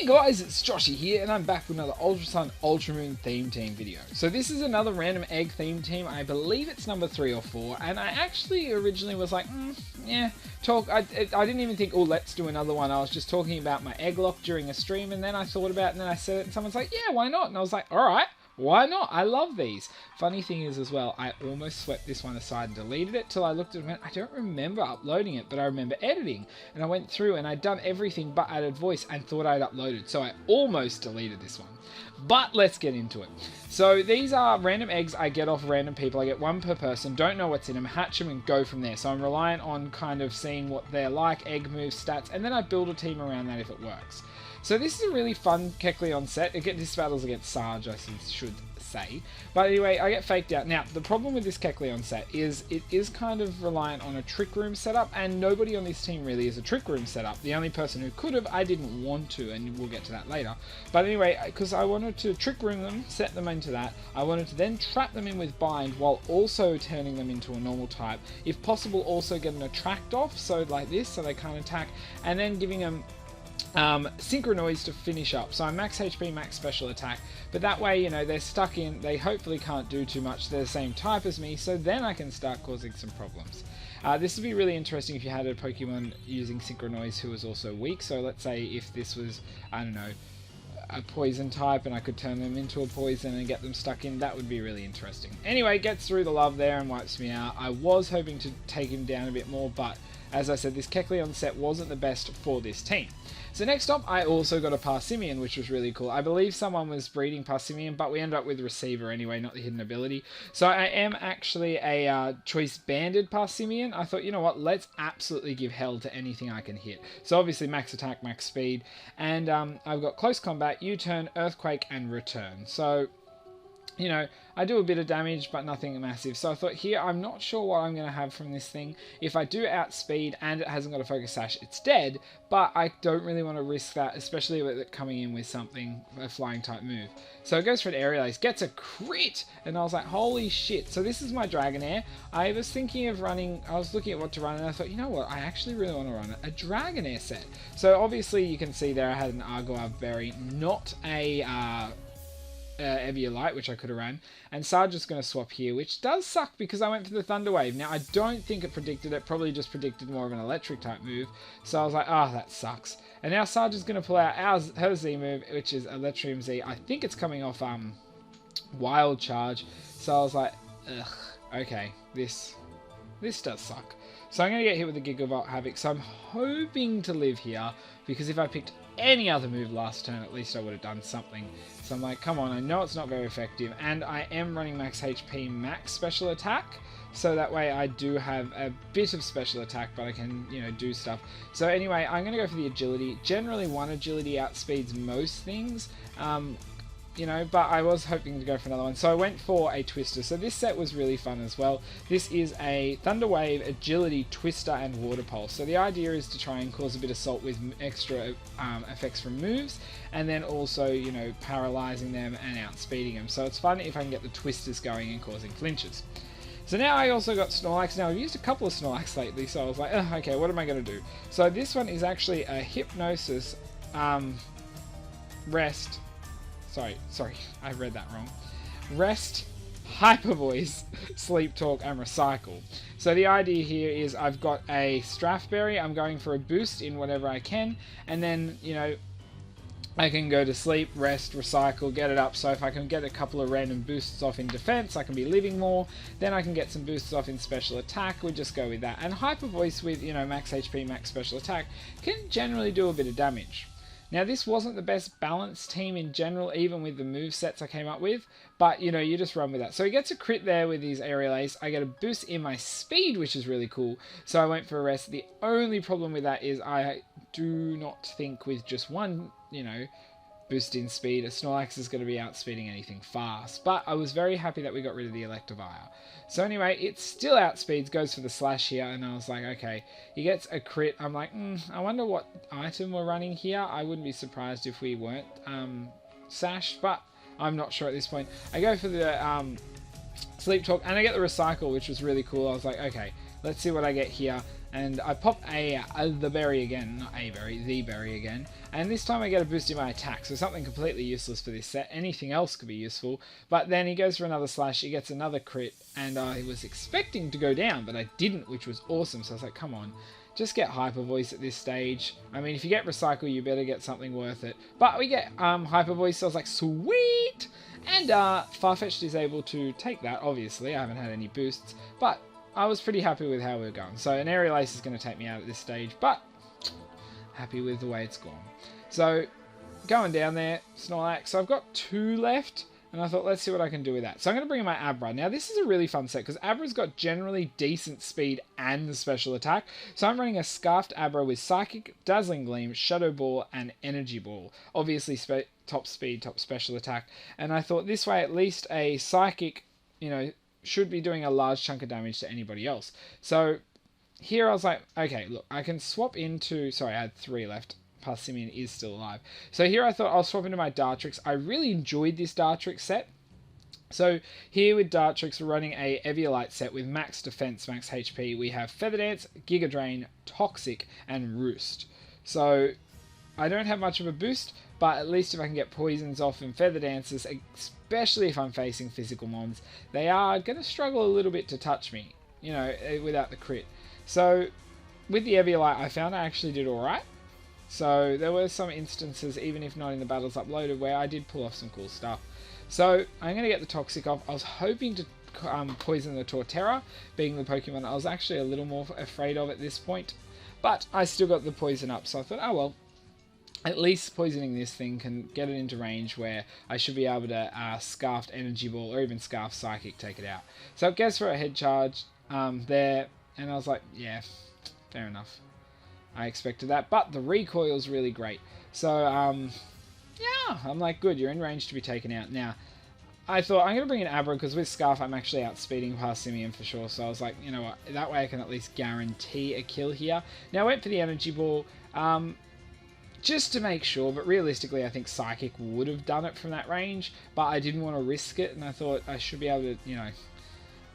Hey guys, it's Joshy here, and I'm back with another Ultra Sun Ultra Moon theme team video. So this is another random egg theme team. I believe it's number 3 or 4, and I actually originally was like, yeah, I didn't even think, oh, let's do another one. I was just talking about my egg lock during a stream, and then I thought about it, and then I said it, and someone's like, yeah, why not? And I was like, alright. Why not? I love these. Funny thing is as well, I almost swept this one aside and deleted it till I looked at it and went, I don't remember uploading it, but I remember editing. And I went through and I'd done everything but added voice and thought I'd uploaded. So I almost deleted this one. But let's get into it. So these are random eggs I get off random people. I get one per person, don't know what's in them, hatch them and go from there. So I'm reliant on kind of seeing what they're like, egg moves, stats, and then I build a team around that if it works. So this is a really fun Kecleon set. This battles against Sarge, I should say. But anyway, I get faked out. Now, the problem with this Kecleon set is it is kind of reliant on a Trick Room setup, and nobody on this team really is a Trick Room setup. The only person who could have, I didn't want to, and we'll get to that later. But anyway, because I wanted to Trick Room them, set them into that, I wanted to then trap them in with Bind while also turning them into a normal type. If possible, also get an Attract off, so like this, so they can't attack, and then giving them Synchronize to finish up. So I'm max HP, max special attack, but that way, you know, they're stuck in, they hopefully can't do too much, they're the same type as me, so then I can start causing some problems. This would be really interesting if you had a Pokemon using Synchronize who was also weak. So let's say if this was, I don't know, a poison type and I could turn them into a poison and get them stuck in, that would be really interesting. Anyway, gets through the love there and wipes me out. I was hoping to take him down a bit more, but as I said, this Kecleon set wasn't the best for this team. So next up, I also got a Parsimeon, which was really cool. I believe someone was breeding Parsimeon, but we ended up with Receiver anyway, not the hidden ability. So I am actually a Choice Banded Parsimeon. I thought, you know what, let's absolutely give hell to anything I can hit. So obviously max attack, max speed, and I've got Close Combat, U-Turn, Earthquake, and Return. So, you know, I do a bit of damage, but nothing massive. So I thought here, I'm not sure what I'm going to have from this thing. If I do outspeed and it hasn't got a Focus Sash, it's dead, but I don't really want to risk that, especially with it coming in with something, a flying type move. So it goes for an Aerial Ace, gets a crit, and I was like, holy shit. So this is my Dragonair. I was thinking of running, I was looking at what to run, and I thought, you know what, I actually really want to run a Dragonair set. So obviously you can see there I had an Argoab Berry, not a Eviolite, which I could have ran, and Sarge is going to swap here, which does suck because I went for the Thunder Wave. Now I don't think it predicted it, probably just predicted more of an electric type move, so I was like, oh, that sucks. And now Sarge is going to pull out her Z move, which is Electrium Z. I think it's coming off Wild Charge, so I was like, ugh, okay, this does suck. So I'm going to get hit with the Gigavolt Havoc, so I'm hoping to live here, because if I picked any other move last turn, at least I would have done something. So I'm like, come on, I know it's not very effective, and I am running max HP, max special attack, so that way I do have a bit of special attack, but I can, you know, do stuff. So anyway, I'm going to go for the agility. Generally, one agility outspeeds most things, you know, but I was hoping to go for another one, so I went for a Twister. So this set was really fun as well. This is a Thunder Wave, Agility, Twister, and Water Pulse. So the idea is to try and cause a bit of salt with extra effects from moves, and then also, you know, paralyzing them and outspeeding them. So it's fun if I can get the Twisters going and causing flinches. So now I also got Snorlax. Now I've used a couple of Snorlax lately, so I was like, oh, okay, what am I going to do? So this one is actually a Hypnosis, Rest. Sorry, I read that wrong. Rest, Hyper Voice, Sleep Talk, and Recycle. So the idea here is I've got a Strathberry, I'm going for a boost in whatever I can, and then, you know, I can go to sleep, rest, recycle, get it up. So if I can get a couple of random boosts off in defense, I can be living more. Then I can get some boosts off in special attack. We'll just go with that. And Hyper Voice with, you know, max HP, max special attack can generally do a bit of damage. Now this wasn't the best balanced team in general, even with the move sets I came up with, but you know, you just run with that. So he gets a crit there with his Aerial Ace. I get a boost in my speed, which is really cool, so I went for a rest. The only problem with that is I do not think with just one, you know, boost in speed, a Snorlax is going to be outspeeding anything fast, but I was very happy that we got rid of the Electivire. So anyway, it still outspeeds, goes for the slash here, and I was like, okay, he gets a crit. I'm like, I wonder what item we're running here. I wouldn't be surprised if we weren't Sash, but I'm not sure at this point. I go for the Sleep Talk, and I get the Recycle, which was really cool. I was like, okay, let's see what I get here. And I pop the berry again, not a berry, the berry again. And this time I get a boost in my attack, so something completely useless for this set. Anything else could be useful. But then he goes for another slash, he gets another crit, and I was expecting to go down, but I didn't, which was awesome. So I was like, come on, just get Hyper Voice at this stage. I mean, if you get Recycle, you better get something worth it. But we get Hyper Voice, so I was like, sweet! And Farfetch'd is able to take that, obviously. I haven't had any boosts, but I was pretty happy with how we were going. So an Aerial Ace is going to take me out at this stage, but happy with the way it's gone. So going down there, Snorlax. So I've got 2 left, and I thought, let's see what I can do with that. So I'm going to bring in my Abra. Now this is a really fun set, because Abra's got generally decent speed and special attack. So I'm running a Scarfed Abra with Psychic, Dazzling Gleam, Shadow Ball, and Energy Ball. Obviously top speed, top special attack. And I thought this way, at least a Psychic, should be doing a large chunk of damage to anybody else. So here I was like, okay, look, I can swap into... Sorry, I had 3 left. Parsimmon is still alive. So here I thought I'll swap into my Dartrix. I really enjoyed this Dartrix set. So here with Dartrix, we're running a Eviolite set with max defense, max HP. We have Feather Dance, Giga Drain, Toxic, and Roost. So I don't have much of a boost, but at least if I can get poisons off and Feather Dances, especially if I'm facing physical mons, they are going to struggle a little bit to touch me, without the crit. So with the Eviolite, I found I actually did alright. So there were some instances, even if not in the battles uploaded, where I did pull off some cool stuff. So I'm going to get the Toxic off. I was hoping to poison the Torterra, being the Pokemon I was actually a little more afraid of at this point. But I still got the poison up, so I thought, oh well. At least poisoning this thing can get it into range where I should be able to Scarfed Energy Ball or even Scarf Psychic take it out. So it goes for a head charge there, and I was like, yeah, fair enough. I expected that, but the recoil's really great. So, yeah, I'm like, good, you're in range to be taken out. Now, I thought I'm going to bring in Abra because with Scarf I'm actually outspeeding Parsimmon for sure. So I was like, you know what, that way I can at least guarantee a kill here. Now I went for the Energy Ball. Just to make sure, but realistically I think Psychic would have done it from that range, but I didn't want to risk it, and I thought I should be able to,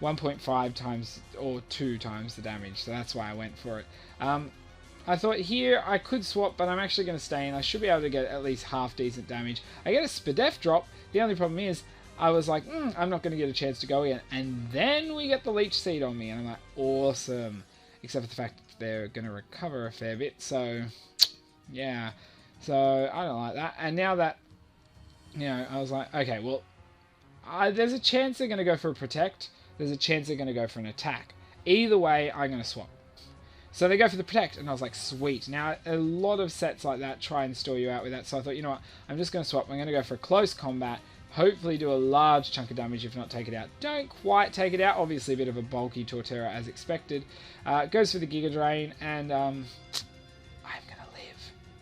1.5 times or 2 times the damage, so that's why I went for it. I thought here I could swap, but I'm actually going to stay in. I should be able to get at least half decent damage. I get a Spadef drop. The only problem is I was like, I'm not going to get a chance to go in, and then we get the Leech Seed on me, and I'm like, awesome. Except for the fact that they're going to recover a fair bit, so... yeah, so I don't like that. And now that, I was like, okay, well, there's a chance they're going to go for a Protect. There's a chance they're going to go for an Attack. Either way, I'm going to swap. So they go for the Protect, and I was like, sweet. Now, a lot of sets like that try and store you out with that, so I thought, you know what, I'm just going to swap. I'm going to go for a Close Combat, hopefully do a large chunk of damage, if not take it out. Don't quite take it out. Obviously, a bit of a bulky Torterra as expected. Goes for the Giga Drain, and...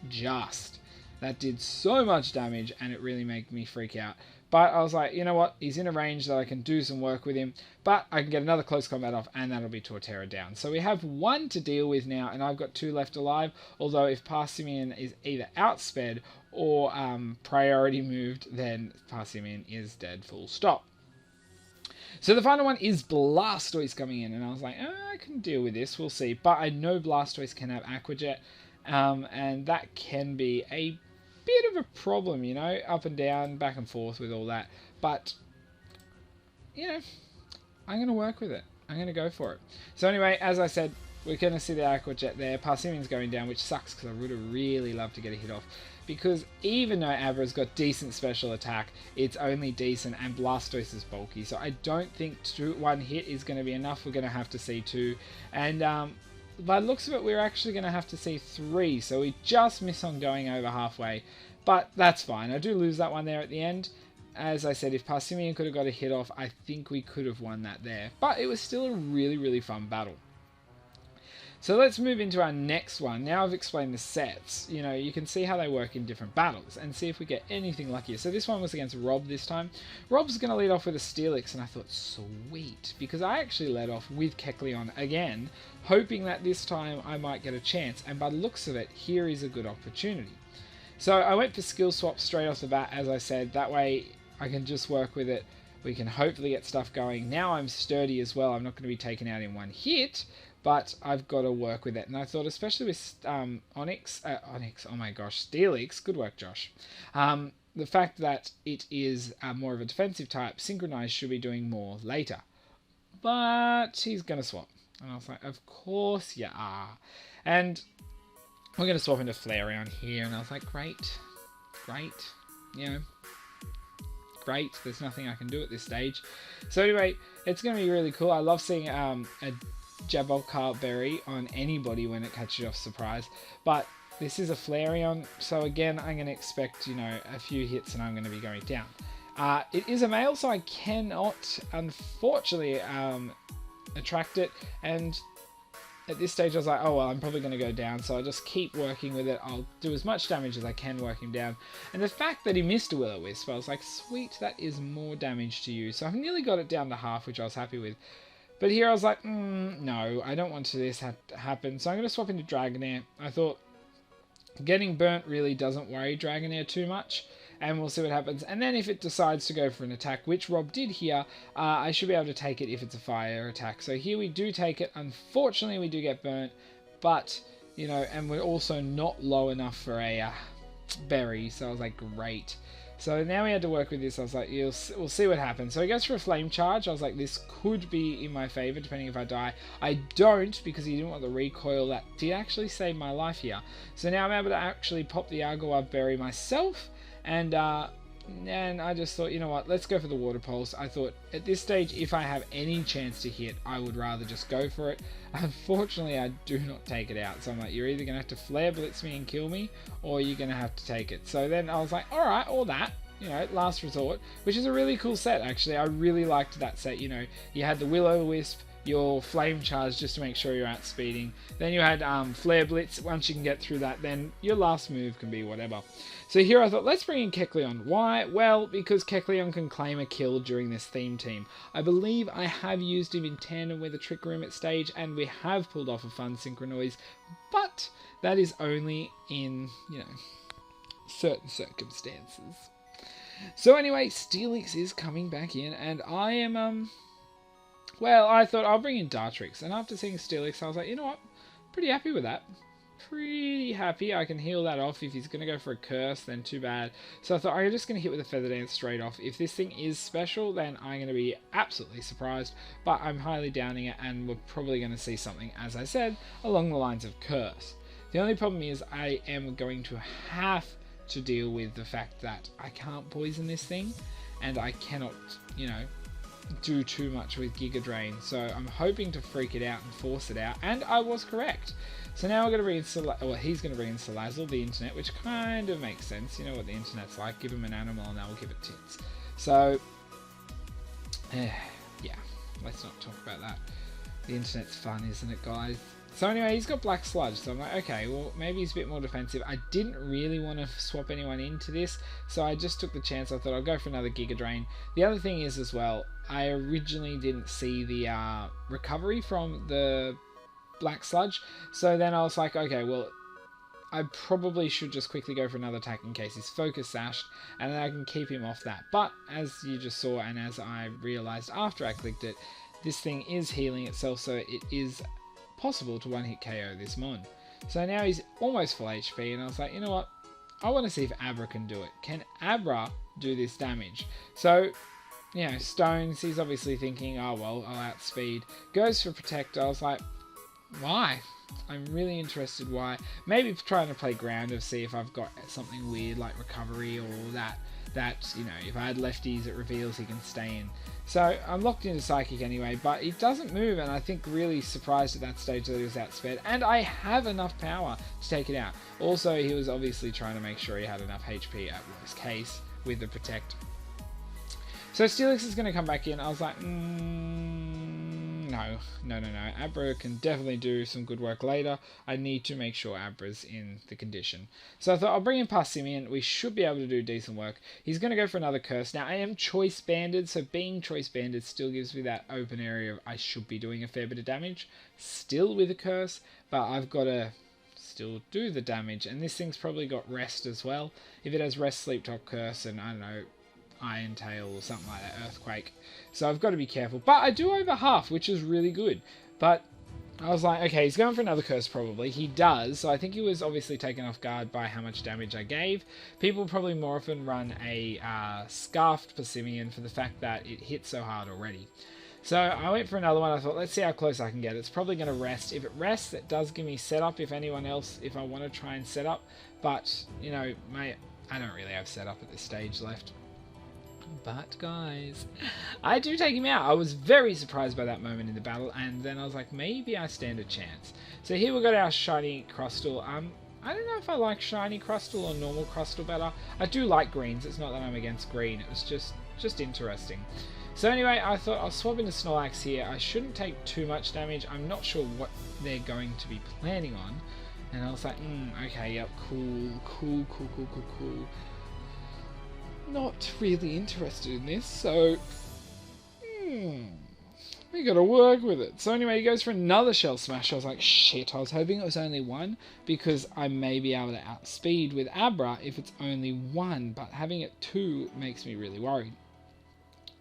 just. That did so much damage, and it really made me freak out. But I was like, you know what? He's in a range that I can do some work with him, but I can get another Close Combat off, and that'll be Torterra down. So we have 1 to deal with now, and I've got 2 left alive, although if Parsimmon is either outsped or priority moved, then Parsimmon is dead full stop. So the final one is Blastoise coming in, and I was like, I can deal with this, we'll see. But I know Blastoise can have Aqua Jet, and that can be a bit of a problem, up and down, back and forth with all that. But, I'm going to work with it. I'm going to go for it. So anyway, as I said, we're going to see the Aqua Jet there. Parsimmon's going down, which sucks because I would have really loved to get a hit off. Because even though Abra's got decent special attack, it's only decent, and Blastoise is bulky. So I don't think 1 hit is going to be enough. We're going to have to see 2. And, by the looks of it, we're actually going to have to see 3, so we just miss on going over halfway, but that's fine. I do lose that one there at the end. As I said, if Parsimmon could have got a hit off, I think we could have won that there, but it was still a really, really fun battle. So let's move into our next one. Now I've explained the sets, you can see how they work in different battles and see if we get anything luckier. So this one was against Rob this time. Rob's going to lead off with a Steelix, and I thought, sweet, because I actually led off with Kecleon again, hoping that this time I might get a chance, and by the looks of it, here is a good opportunity. So I went for Skill Swap straight off the bat, as I said, that way I can just work with it We can hopefully get stuff going. Now I'm sturdy as well. I'm not going to be taken out in one hit, but I've got to work with it. And I thought, especially with Onyx, oh my gosh, Steelix, good work, Josh. The fact that it is more of a defensive type, Synchronized should be doing more later. But he's going to swap. And I was like, of course you are. And we're going to swap into Flareon here. And I was like, great. You know, great. There's nothing I can do at this stage. So anyway, it's going to be really cool. I love seeing a Jabolcar berry on anybody when it catches you off surprise. But this is a Flareon, so again, I'm going to expect, you know, a few hits and I'm going to be going down. It is a male, so I cannot, unfortunately, attract it. And at this stage, I was like, oh, well, I'm probably going to go down, so I'll just keep working with it. I'll do as much damage as I can working down. And the fact that he missed a Will-O-Wisp, I was like, sweet, that is more damage to you. So I've nearly got it down to half, which I was happy with. But here I was like, no, I don't want this to happen. So I'm going to swap into Dragonair. I thought getting burnt really doesn't worry Dragonair too much. And we'll see what happens. And then if it decides to go for an attack, which Rob did here, I should be able to take it if it's a fire attack. So here we do take it. Unfortunately, we do get burnt. But, you know, and we're also not low enough for a berry. So I was like, great. So now we had to work with this. I was like, we'll see what happens. So he goes for a flame charge. I was like, this could be in my favor, depending if I die. I don't, because he didn't want the recoil. That did actually save my life here. So now I'm able to actually pop the Argoab berry myself. And I just thought, you know what, let's go for the Water Pulse. I thought, at this stage, if I have any chance to hit, I would rather just go for it. Unfortunately, I do not take it out. So I'm like, you're either going to have to Flare Blitz me and kill me, or you're going to have to take it. So then I was like, alright, all that. You know, last resort, which is a really cool set, actually. I really liked that set. You know, you had the Will-O-Wisp, your Flame Charge just to make sure you're outspeeding. Then you had Flare Blitz. Once you can get through that, then your last move can be whatever. So here I thought, let's bring in Kecleon. Why? Well, because Kecleon can claim a kill during this theme team. I believe I have used him in tandem with a Trick Room at stage, and we have pulled off a fun Synchronoise, but that is only in, you know, certain circumstances. So anyway, Steelix is coming back in, and I am, well, I thought I'll bring in Dartrix, and after seeing Steelix, I was like, you know what, pretty happy with that. Pretty happy. I can heal that off. If he's going to go for a curse, then too bad. So I thought I'm just going to hit with a Feather Dance straight off. If this thing is special, then I'm going to be absolutely surprised, but I'm highly doubting it, and we're probably going to see something, as I said, along the lines of curse. The only problem is I am going to have to deal with the fact that I can't poison this thing, and I cannot, you know, do too much with Giga Drain. So I'm hoping to freak it out and force it out, and I was correct. So now we're going to bring in well, he's going to bring in Salazzle, the internet, which kind of makes sense. You know what the internet's like. Give him an animal and they'll give it tits. So, yeah, let's not talk about that. The internet's fun, isn't it, guys? So anyway, he's got Black Sludge, so I'm like, okay, well, maybe he's a bit more defensive. I didn't really want to swap anyone into this, so I just took the chance. I thought I'll go for another Giga Drain. The other thing is as well, I originally didn't see the recovery from the Black Sludge, so then I was like, okay, well, I probably should just quickly go for another attack in case he's Focus Sashed, and then I can keep him off that. But, as you just saw, and as I realised after I clicked it, this thing is healing itself, so it is possible to one-hit KO this Mon. So now he's almost full HP, and I was like, you know what, I want to see if Abra can do it. Can Abra do this damage? So, you know, Stones, he's obviously thinking, oh well, I'll outspeed. Goes for Protect. I was like, why? I'm really interested why. Maybe trying to play ground to see if I've got something weird like recovery, or that, you know, if I had lefties it reveals he can stay in. So I'm locked into Psychic anyway, but he doesn't move, and I think really surprised at that stage that he was outsped, and I have enough power to take it out. Also, he was obviously trying to make sure he had enough HP at worst case with the Protect. So Steelix is going to come back in. I was like, no. Abra can definitely do some good work later. I need to make sure Abra's in the condition. So I thought I'll bring in Parsimeon. We should be able to do decent work. He's going to go for another curse. Now I am choice banded, so being choice banded still gives me that open area of I should be doing a fair bit of damage. Still with a curse, but I've got to still do the damage. And this thing's probably got rest as well. If it has rest, sleep, top, curse, and I don't know, Iron Tail or something like that, Earthquake. So I've got to be careful. But I do over half, which is really good. But I was like, okay, he's going for another curse probably. He does, so I think he was obviously taken off guard by how much damage I gave. People probably more often run a Scarfed Persimmon for the fact that it hit so hard already. So I went for another one. I thought, let's see how close I can get. It's probably going to rest. If it rests, it does give me setup if anyone else, if I want to try and set up. But, you know, I don't really have setup at this stage left. But, guys, I do take him out. I was very surprised by that moment in the battle, and then I was like, maybe I stand a chance. So here we've got our Shiny Crustle. I don't know if I like Shiny Crustle or normal Crustle better. I do like greens. It's not that I'm against green. It was just interesting. So anyway, I thought I'll swap into Snorlax here. I shouldn't take too much damage. I'm not sure what they're going to be planning on. And I was like, okay, yep, cool. Not really interested in this, so we gotta work with it. So anyway, he goes for another Shell Smash. I was like, shit, I was hoping it was only one, because I may be able to outspeed with Abra if it's only one, but having it two makes me really worried.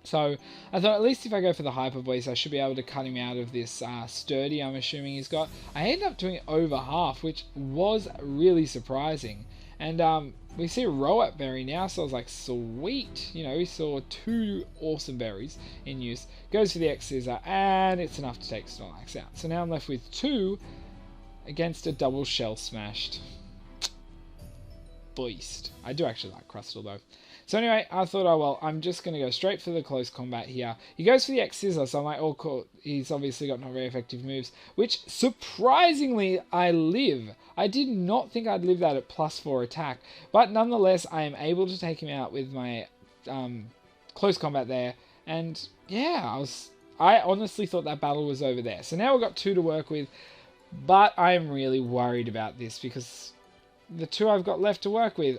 So I thought, at least if I go for the Hyper Voice, I should be able to cut him out of this Sturdy I'm assuming he's got. I ended up doing over half, which was really surprising. And we see a Roat Berry now, so I was like, sweet. You know, we saw two awesome berries in use. Goes for the X-Scissor, and it's enough to take Snorlax out. So now I'm left with two against a double Shell Smashed beast. I do actually like Crustle, though. So anyway, I thought, oh well, I'm just going to go straight for the close combat here. He goes for the X-Scissor, so I'm like, oh cool, he's obviously got not very effective moves, which surprisingly I live. I did not think I'd live that at +4 attack, but nonetheless, I am able to take him out with my close combat there, and yeah, I honestly thought that battle was over there. So now we've got two to work with, but I'm really worried about this, because the two I've got left to work with,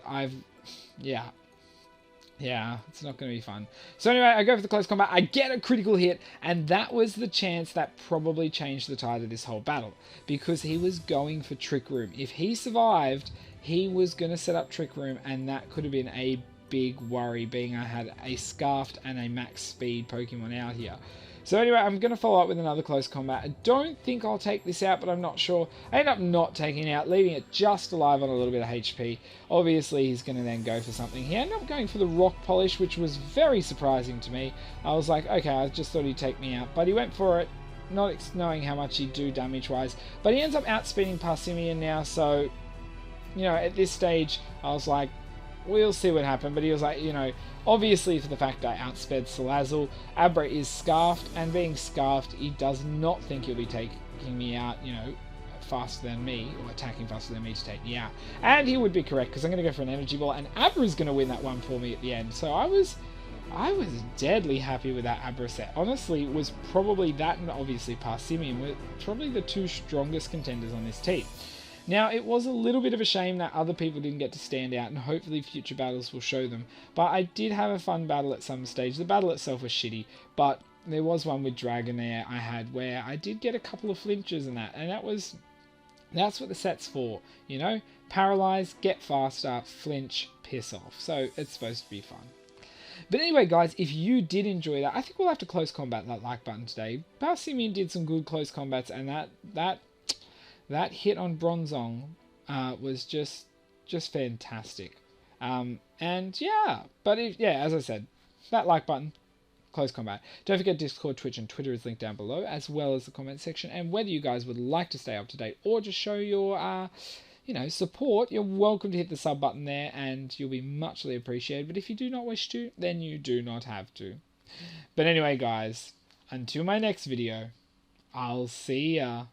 yeah, it's not going to be fun. So anyway, I go for the close combat. I get a critical hit, and that was the chance that probably changed the tide of this whole battle, because he was going for Trick Room. If he survived, he was going to set up Trick Room, and that could have been a big worry, being I had a Scarfed and a max speed Pokemon out here. So anyway, I'm going to follow up with another close combat. I don't think I'll take this out, but I'm not sure. I end up not taking it out, leaving it just alive on a little bit of HP. Obviously, he's going to then go for something. He ended up going for the Rock Polish, which was very surprising to me. I was like, okay, I just thought he'd take me out. But he went for it, not knowing how much he'd do damage-wise. But he ends up outspeeding Parsimmon now, so, you know, at this stage, I was like, we'll see what happened. But he was like, you know, obviously for the fact I outsped Salazzle, Abra is Scarfed, and being Scarfed, he does not think he'll be taking me out, you know, faster than me, or attacking faster than me to take me out. And he would be correct, because I'm going to go for an Energy Ball, and Abra's going to win that one for me at the end. So I was deadly happy with that Abra set. Honestly, it was probably that, and obviously Parsimmon were probably the two strongest contenders on this team. Now, it was a little bit of a shame that other people didn't get to stand out, and hopefully future battles will show them. But I did have a fun battle at some stage. The battle itself was shitty, but there was one with Dragonair I had where I did get a couple of flinches in that, and that's what the set's for, you know? Paralyze, get faster, flinch, piss off. So it's supposed to be fun. But anyway, guys, if you did enjoy that, I think we'll have to close combat that like button today. Parsimmon did some good close combats, and that hit on Bronzong was just fantastic. And yeah, but as I said, that like button, close combat. Don't forget Discord, Twitch, and Twitter is linked down below, as well as the comment section. And whether you guys would like to stay up to date or just show your support, you're welcome to hit the sub button there, and you'll be muchly appreciated. But if you do not wish to, then you do not have to. But anyway, guys, until my next video, I'll see ya.